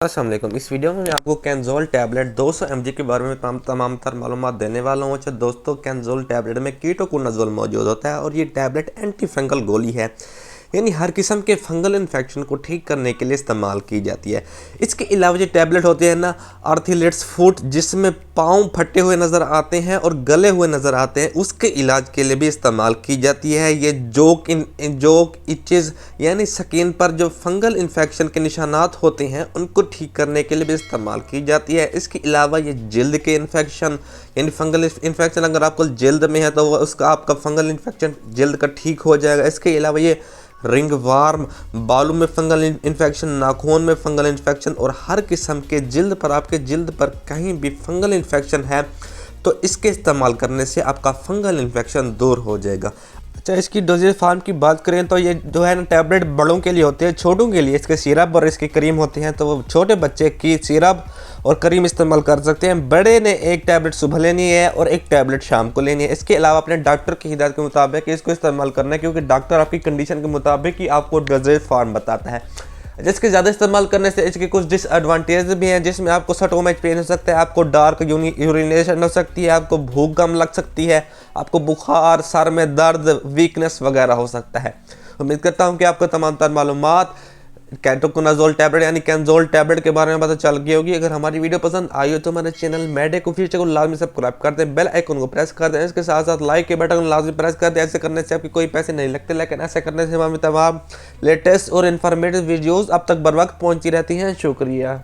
अस्सलाम वालेकुम। इस वीडियो में मैं आपको कैंजोल टैबलेट 200 mg के बारे में तमाम तर मालूमात देने वाला हूँ। अच्छा दोस्तों, कैंजोल टैबलेट में कीटोकोनाजोल मौजूद होता है और ये टैबलेट एंटी फंगल गोली है, यानी हर किस्म के फंगल इन्फेक्शन को ठीक करने के लिए इस्तेमाल की जाती है। इसके अलावा जो टैबलेट होते हैं ना, आर्थ्राइटिस फुट जिसमें पाँव फटे हुए नज़र आते हैं और गले हुए नज़र आते हैं, उसके इलाज के लिए भी इस्तेमाल की जाती है। ये जोक इचेज़ यानी स्किन पर जो फंगल इन्फेक्शन के निशानात होते हैं उनको ठीक करने के लिए भी इस्तेमाल की जाती है। इसके अलावा ये जल्द के इन्फेक्शन यानी फंगल इन्फेक्शन अगर आपको जल्द में है तो उसका आपका फंगल इन्फेक्शन जल्द का ठीक हो जाएगा। इसके अलावा ये रिंग वार्म, बालों में फंगल इन्फेक्शन, नाखून में फंगल इन्फेक्शन और हर किस्म के जिल्द पर आपके जिल्द पर कहीं भी फंगल इन्फेक्शन है तो इसके इस्तेमाल करने से आपका फंगल इन्फेक्शन दूर हो जाएगा। अच्छा, इसकी डोजेज फार्म की बात करें तो ये जो है ना टैबलेट बड़ों के लिए होते हैं, छोटों के लिए इसके सिरप और इसके क्रीम होते हैं। तो वो छोटे बच्चे की सिरप और क्रीम इस्तेमाल कर सकते हैं। बड़े ने एक टैबलेट सुबह लेनी है और एक टैबलेट शाम को लेनी है। इसके अलावा अपने डॉक्टर की हिदायत के मुताबिक इसको इस्तेमाल करना है, क्योंकि डॉक्टर आपकी कंडीशन के मुताबिक ही आपको डोजेज फार्म बताता है। जिसके ज़्यादा इस्तेमाल करने से इसके कुछ डिसएडवांटेज भी हैं, जिसमें आपको स्टोमच पेन हो सकता है, आपको डार्क यूरिनेशन हो सकती है, आपको भूख कम लग सकती है, आपको बुखार, सर में दर्द, वीकनेस वगैरह हो सकता है। उम्मीद करता हूं कि आपको तमाम तर मालूमात कीटोकोनाजोल टैबलेट यानी कैंजोल टैबलेट के बारे में पता चल गई होगी। अगर हमारी वीडियो पसंद आई हो तो हमारे चैनल मेडिक ऑफिशियल को लाजमी सब्सक्राइब कर दें, बेल आइकन को प्रेस कर दें, इसके साथ साथ लाइक के बटन को लाजमी प्रेस कर दें। ऐसे करने से आपके कोई पैसे नहीं लगते, लेकिन ऐसे करने से हमें तमाम लेटेस्ट और इन्फॉर्मेटिव वीडियोज़ अब तक बर वक्त पहुँची रहती हैं। शुक्रिया।